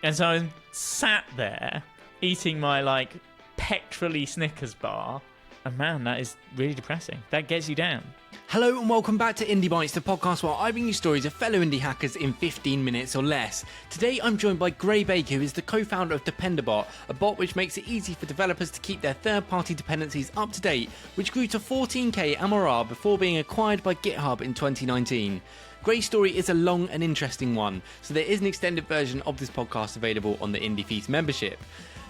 And so I sat there eating my like petrol-y Snickers bar, and man, that is really depressing. That gets you down. Hello and welcome back to Indie Bites, the podcast where I bring you stories of fellow indie hackers in 15 minutes or less. Today I'm joined by Gray Baker, who is the co-founder of Dependabot, a bot which makes it easy for developers to keep their third-party dependencies up to date, which grew to 14k MRR before being acquired by Github in 2019. Gray's story is a long and interesting one, so there is an extended version of this podcast available on the Indie Feast membership.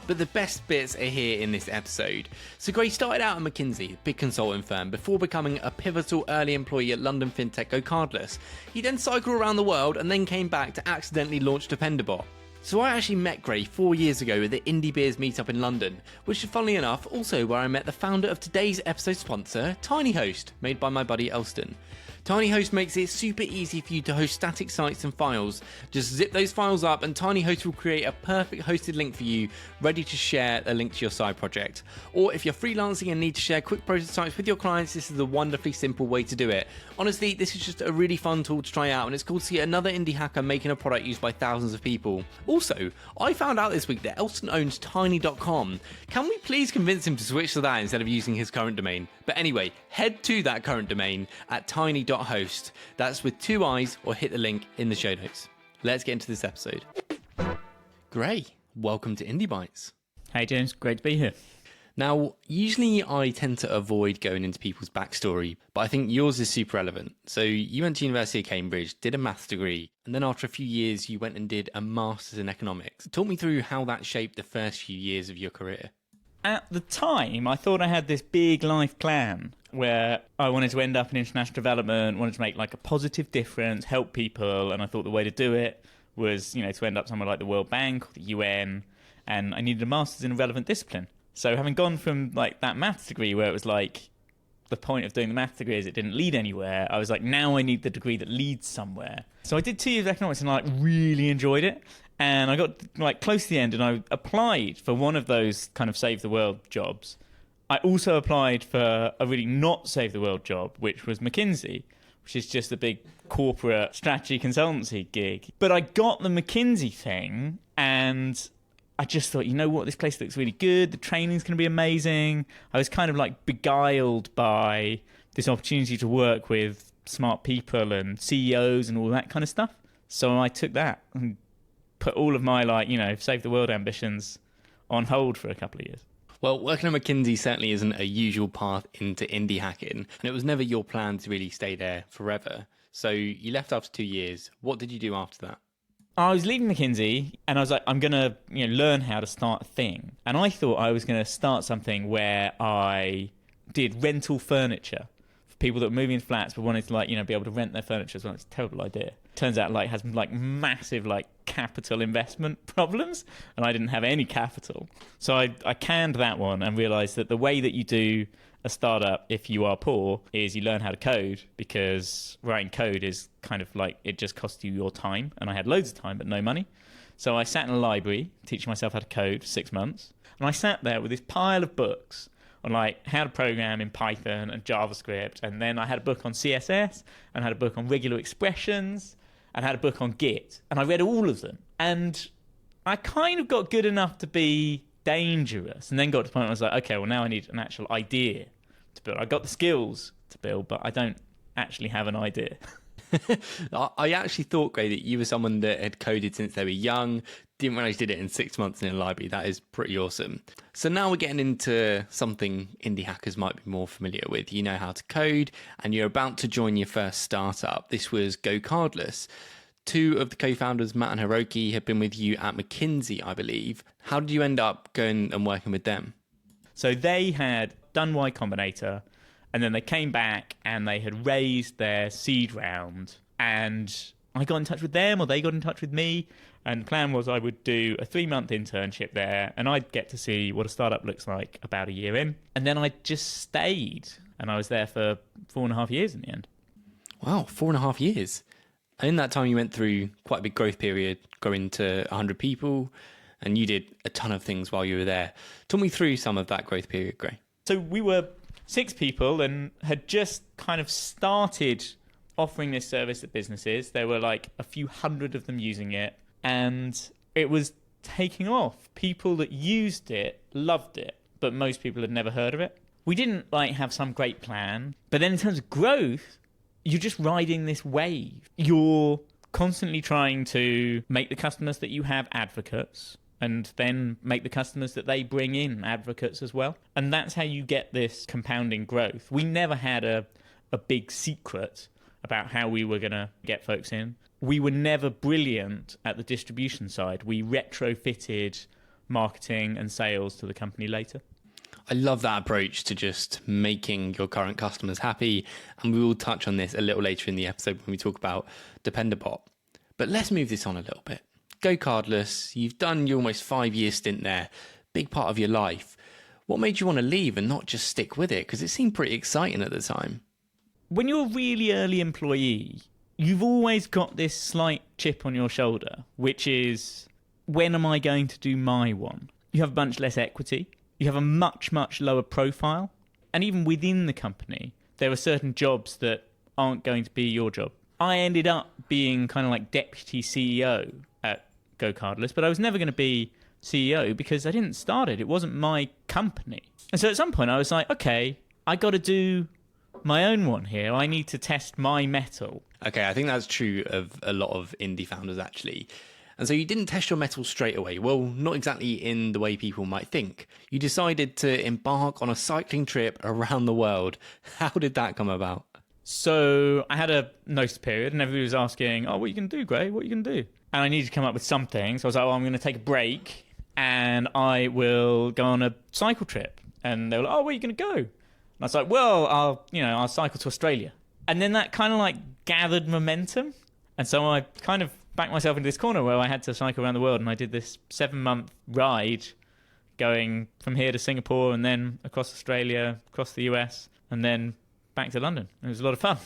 But the best bits are here in this episode. So Gray started out at McKinsey, a big consulting firm, before becoming a pivotal early employee at London fintech GoCardless. He then cycled around the world and then came back to accidentally launch Dependabot. So I actually met Gray 4 years ago at the Indie Beers meetup in London, which is funnily enough also where I met the founder of today's episode sponsor, TinyHost, made by my buddy Elston. TinyHost makes it super easy for you to host static sites and files. Just zip those files up and TinyHost will create a perfect hosted link for you, ready to share a link to your side project. Or if you're freelancing and need to share quick prototypes with your clients, this is a wonderfully simple way to do it. Honestly, this is just a really fun tool to try out, and it's cool to see another indie hacker making a product used by thousands of people. Also, I found out this week that Elston owns tiny.com. Can we please convince him to switch to that instead of using his current domain? But anyway, head to that current domain at tiny.host. That's with 2 I's, or hit the link in the show notes. Let's get into this episode. Gray, welcome to Indie Bites. Hey James, great to be here. Now, usually I tend to avoid going into people's backstory, but I think yours is super relevant. So you went to University of Cambridge, did a maths degree, and then after a few years you went and did a master's in economics. Talk me through how that shaped the first few years of your career. At the time, I thought I had this big life plan where I wanted to end up in international development, wanted to make like a positive difference, help people, and I thought the way to do it was, to end up somewhere like the World Bank or the UN, and I needed a master's in a relevant discipline. So having gone from like that maths degree where it was like the point of doing the maths degree is it didn't lead anywhere, I was like, now I need the degree that leads somewhere. So I did 2 years of economics and I really enjoyed it. And I got like close to the end and I applied for one of those kind of save the world jobs. I also applied for a really not save the world job, which was McKinsey, which is just a big corporate strategy consultancy gig. But I got the McKinsey thing and I just thought, you know what, this place looks really good. The training's going to be amazing. I was kind of like beguiled by this opportunity to work with smart people and CEOs and all that kind of stuff. So I took that and put all of my save the world ambitions on hold for a couple of years. Well, working at McKinsey certainly isn't a usual path into indie hacking, and it was never your plan to really stay there forever. So you left after 2 years. What did you do after that? I was leaving McKinsey and I was like, I'm going to learn how to start a thing. And I thought I was going to start something where I did rental furniture for people that were moving in flats but wanted to be able to rent their furniture as well. It's a terrible idea. Turns out has massive capital investment problems, and I didn't have any capital. So I canned that one and realized that the way that you do a startup if you are poor is you learn how to code, because writing code is kind of it just costs you your time, and I had loads of time but no money. So I sat in a library teaching myself how to code for 6 months, and I sat there with this pile of books on how to program in Python and JavaScript, and then I had a book on CSS and had a book on regular expressions and had a book on Git, and I read all of them, and I kind of got good enough to be dangerous, and then got to the point where I was like, okay, well now I need an actual idea to build. I got the skills to build, but I don't actually have an idea. I actually thought, Gray, that you were someone that had coded since they were young. Didn't realize you did it in 6 months in a library. That is pretty awesome. So now we're getting into something indie hackers might be more familiar with. You know how to code, and you're about to join your first startup. This was GoCardless. 2 of the co-founders, Matt and Hiroki, had been with you at McKinsey, I believe. How did you end up going and working with them? So they had done Y Combinator, and then they came back and they had raised their seed round, and I got in touch with them, or they got in touch with me, and the plan was I would do a 3-month internship there, and I'd get to see what a startup looks like about a year in, and then I just stayed, and I was there for 4.5 years in the end. Wow, 4.5 years. And in that time you went through quite a big growth period, growing to 100 people, and you did a ton of things while you were there. Talk me through some of that growth period, Gray. So we were 6 people and had just kind of started offering this service at businesses. There were a few hundred of them using it, and it was taking off. People that used it loved it, but most people had never heard of it. We didn't have some great plan. But then in terms of growth, you're just riding this wave. You're constantly trying to make the customers that you have advocates, and then make the customers that they bring in advocates as well. And that's how you get this compounding growth. We never had a big secret about how we were going to get folks in. We were never brilliant at the distribution side. We retrofitted marketing and sales to the company later. I love that approach to just making your current customers happy. And we will touch on this a little later in the episode when we talk about Dependabot. But let's move this on a little bit. GoCardless, you've done your almost 5-year stint there, big part of your life. What made you want to leave and not just stick with it? Because it seemed pretty exciting at the time. When you're a really early employee, you've always got this slight chip on your shoulder, which is, when am I going to do my one? You have a bunch less equity. You have a much, much lower profile. And even within the company, there are certain jobs that aren't going to be your job. I ended up being kind of like deputy CEO at GoCardless, but I was never going to be CEO because I didn't start it. It wasn't my company. And so at some point I was like, okay, I got to do my own one here. I need to test my mettle. Okay, I think that's true of a lot of indie founders, actually. And so you didn't test your mettle straight away. Well, not exactly in the way people might think. You decided to embark on a cycling trip around the world. How did that come about? So I had a notice period and everybody was asking, oh, what are you going to do, Gray? What are you going to do? And I needed to come up with something. So I was like, oh, I'm going to take a break and I will go on a cycle trip. And they were like, oh, where are you going to go? And I was like, well, I'll cycle to Australia. And then that kind of gathered momentum. And so I kind of backed myself into this corner where I had to cycle around the world. And I did this 7-month ride going from here to Singapore and then across Australia, across the US, and then back to London. It was a lot of fun.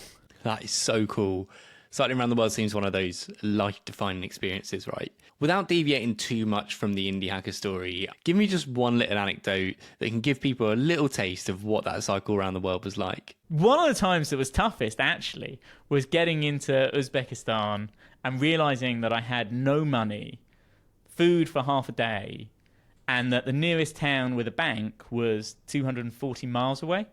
That is so cool. Cycling around the world seems one of those life-defining experiences, right? Without deviating too much from the indie hacker story, give me just one little anecdote that can give people a little taste of what that cycle around the world was like. One of the times that was toughest, actually, was getting into Uzbekistan and realizing that I had no money, food for half a day, and that the nearest town with a bank was 240 miles away.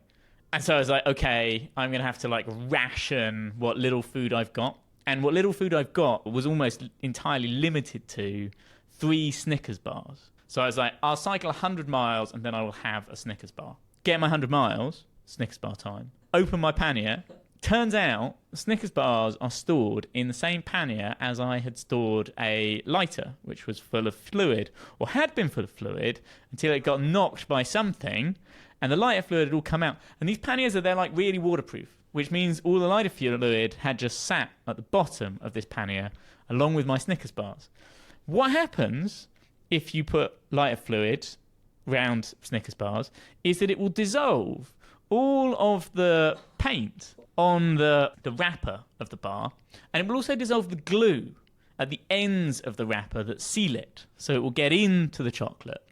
And so I was like, okay, I'm going to have to ration what little food I've got. And what little food I've got was almost entirely limited to 3 Snickers bars. So I was like, I'll cycle 100 miles and then I will have a Snickers bar. Get my 100 miles, Snickers bar time. Open my pannier. Turns out Snickers bars are stored in the same pannier as I had stored a lighter, which was full of fluid, or had been full of fluid, until it got knocked by something. And the lighter fluid had all come out. And these panniers are, they're really waterproof, which means all the lighter fluid had just sat at the bottom of this pannier, along with my Snickers bars. What happens if you put lighter fluid around Snickers bars is that it will dissolve all of the paint on the wrapper of the bar, and it will also dissolve the glue at the ends of the wrapper that seal it, so it will get into the chocolate.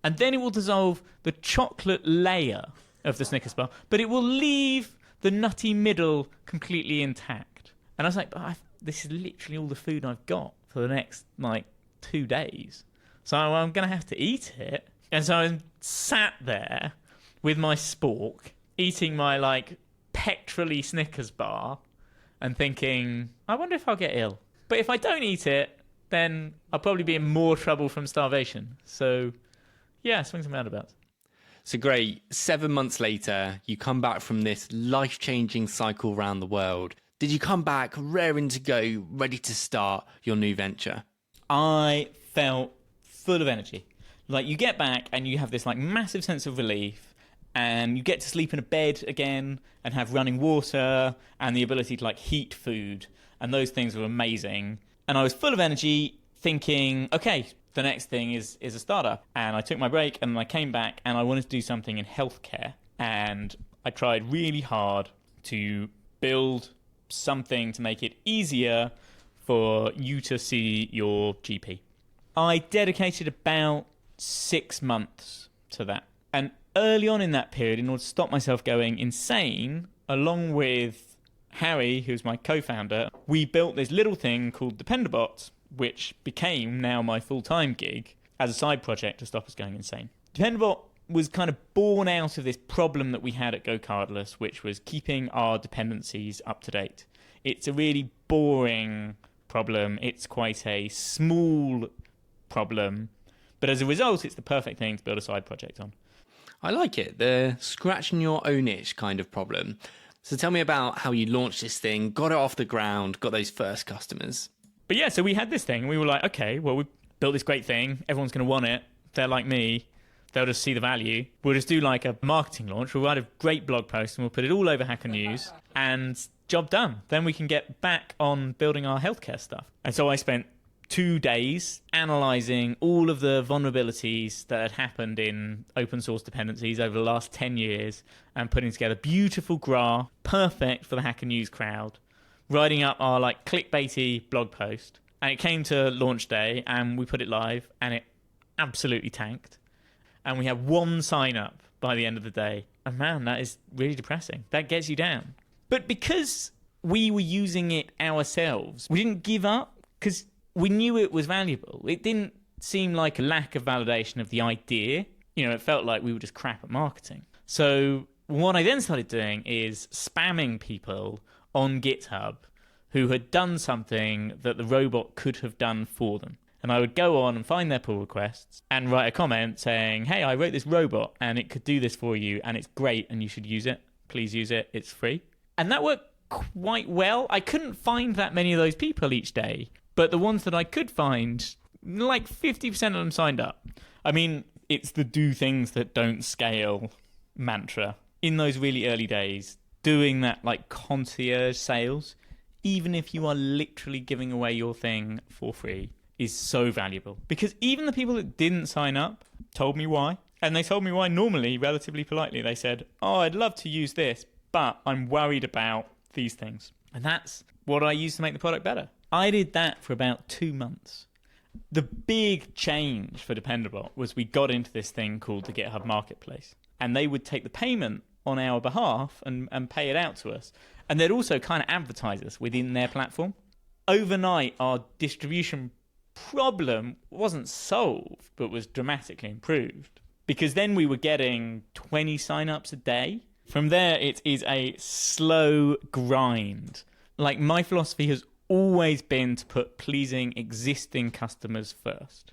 And then it will dissolve the chocolate layer of the Snickers bar, but it will leave the nutty middle completely intact. And I was like, this is literally all the food I've got for the next 2 days. So I'm going to have to eat it. And so I sat there with my spork, eating my pectorally Snickers bar and thinking, I wonder if I'll get ill. But if I don't eat it, then I'll probably be in more trouble from starvation. So yeah, swings and roundabouts. So great. 7 months later, you come back from this life-changing cycle around the world. Did you come back raring to go, ready to start your new venture? I felt full of energy. You get back and you have this massive sense of relief, and you get to sleep in a bed again and have running water and the ability to heat food. And those things were amazing. And I was full of energy thinking, okay, the next thing is a startup. And I took my break and I came back and I wanted to do something in healthcare. And I tried really hard to build something to make it easier for you to see your GP. I dedicated about 6 months to that. And early on in that period, in order to stop myself going insane, along with Harry, who's my co-founder, we built this little thing called Dependabot, which became now my full-time gig as a side project to stop us going insane. Dependabot was kind of born out of this problem that we had at GoCardless, which was keeping our dependencies up to date. It's a really boring problem. It's quite a small problem, but as a result, it's the perfect thing to build a side project on. I like it. The scratching your own itch kind of problem. So tell me about how you launched this thing, got it off the ground, got those first customers. But yeah, so we had this thing and we were like, okay, well, we built this great thing. Everyone's going to want it. They're like me. They'll just see the value. We'll just do like a marketing launch. We'll write a great blog post and we'll put it all over Hacker News and job done. Then we can get back on building our healthcare stuff. And so I spent 2 days analysing all of the vulnerabilities that had happened in open source dependencies over the last 10 years and putting together a beautiful graph, perfect for the Hacker News crowd, writing up our like clickbaity blog post. And it came to launch day and we put it live and it absolutely tanked. And we had 1 sign up by the end of the day. And man, that is really depressing. That gets you down. But because we were using it ourselves, we didn't give up because we knew it was valuable. It didn't seem like a lack of validation of the idea. You know, it felt like we were just crap at marketing. So what I then started doing is spamming people on GitHub who had done something that the robot could have done for them. And I would go on and find their pull requests and write a comment saying, hey, I wrote this robot and it could do this for you and it's great and you should use it. Please use it. It's free. And that worked quite well. I couldn't find that many of those people each day, but the ones that I could find, like 50% of them signed up. I mean, it's the do things that don't scale mantra. In those really early days, doing that like concierge sales, even if you are literally giving away your thing for free, is so valuable. Because even the people that didn't sign up told me why. And they told me why normally, relatively politely. They said, oh, I'd love to use this, but I'm worried about these things. And that's what I used to make the product better. I did that for about 2 months. The big change for Dependabot was we got into this thing called the GitHub Marketplace. And they would take the payment on our behalf and pay it out to us. And they'd also kind of advertise us within their platform. Overnight, our distribution problem wasn't solved, but was dramatically improved. Because then we were getting 20 signups a day. From there, it is a slow grind. Like, my philosophy has always been to put pleasing existing customers first.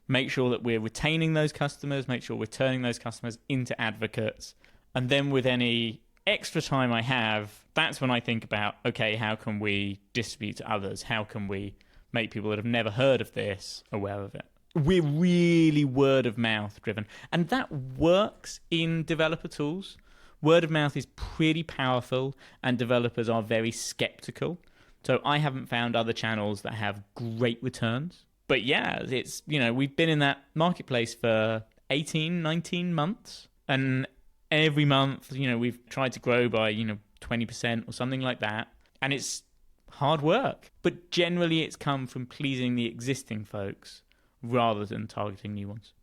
Make sure that we're retaining those customers, make sure we're turning those customers into advocates. And then with any extra time I have, that's when I think about, okay, how can we distribute to others? How can we make people that have never heard of this aware of it? We're really word of mouth driven. And that works in developer tools. Word of mouth is pretty powerful and developers are very skeptical. So I haven't found other channels that have great returns. But yeah, it's, you know, we've been in that marketplace for 18, 19 months. And every month, you know, we've tried to grow by, 20% or something like that. And it's hard work. But generally it's come from pleasing the existing folks rather than targeting new ones.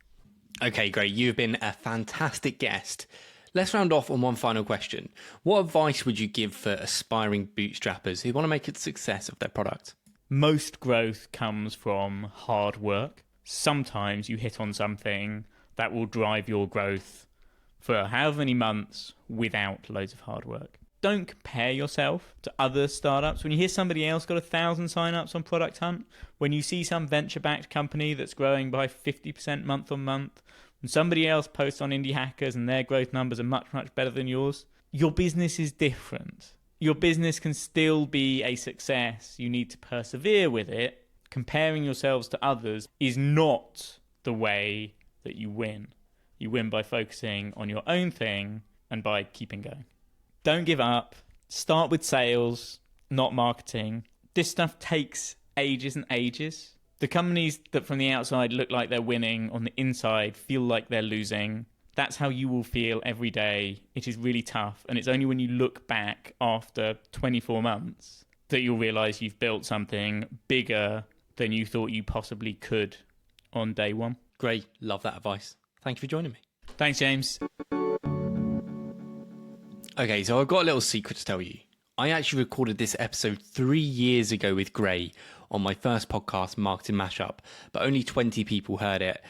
Okay, great. You've been a fantastic guest. Let's round off on one final question. What advice would you give for aspiring bootstrappers who want to make a success of their product? Most growth comes from hard work. Sometimes you hit on something that will drive your growth for however many months without loads of hard work. Don't compare yourself to other startups. When you hear somebody else got 1,000 signups on Product Hunt, when you see some venture-backed company that's growing by 50% month on month, when somebody else posts on Indie Hackers and their growth numbers are much, much better than yours, your business is different. Your business can still be a success. You need to persevere with it. Comparing yourselves to others is not the way that you win. You win by focusing on your own thing and by keeping going. Don't give up. Start with sales, not marketing. This stuff takes ages and ages. The companies that from the outside look like they're winning, on the inside feel like they're losing. That's how you will feel every day. It is really tough. And it's only when you look back after 24 months that you'll realize you've built something bigger than you thought you possibly could on day one. Great. Love that advice. Thank you for joining me. Thanks, James. Okay, so I've got a little secret to tell you. I actually recorded this episode 3 years ago with Gray on my first podcast, Marketing Mashup, but only 20 people heard it.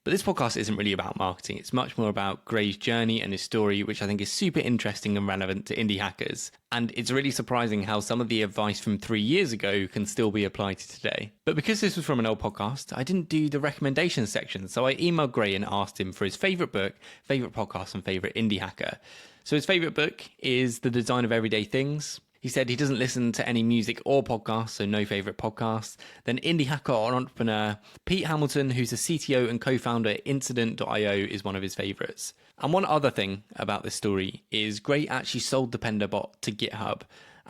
But this podcast isn't really about marketing. It's much more about Gray's journey and his story, which I think is super interesting and relevant to indie hackers. And it's really surprising how some of the advice from 3 years ago can still be applied to today. But because this was from an old podcast, I didn't do the recommendations section. So I emailed Gray and asked him for his favourite book, favourite podcast, and favourite indie hacker. So his favourite book is The Design of Everyday Things. He said he doesn't listen to any music or podcasts, so no favourite podcasts. Then indie hacker or entrepreneur Pete Hamilton, who's the CTO and co-founder at Incident.io, is one of his favourites. And one other thing about this story is Gray actually sold Dependabot to GitHub,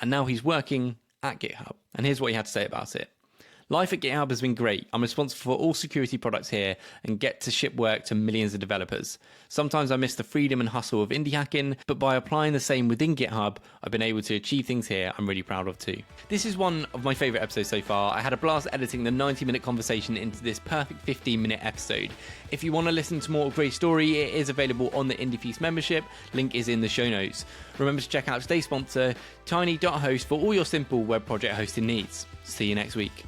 and now he's working at GitHub. And here's what he had to say about it. Life at GitHub has been great. I'm responsible for all security products here and get to ship work to millions of developers. Sometimes I miss the freedom and hustle of indie hacking, but by applying the same within GitHub, I've been able to achieve things here I'm really proud of too. This is one of my favourite episodes so far. I had a blast editing the 90-minute conversation into this perfect 15-minute episode. If you want to listen to more of Gray's story, it is available on the Indie Feast membership. Link is in the show notes. Remember to check out today's sponsor, tiny.host, for all your simple web project hosting needs. See you next week.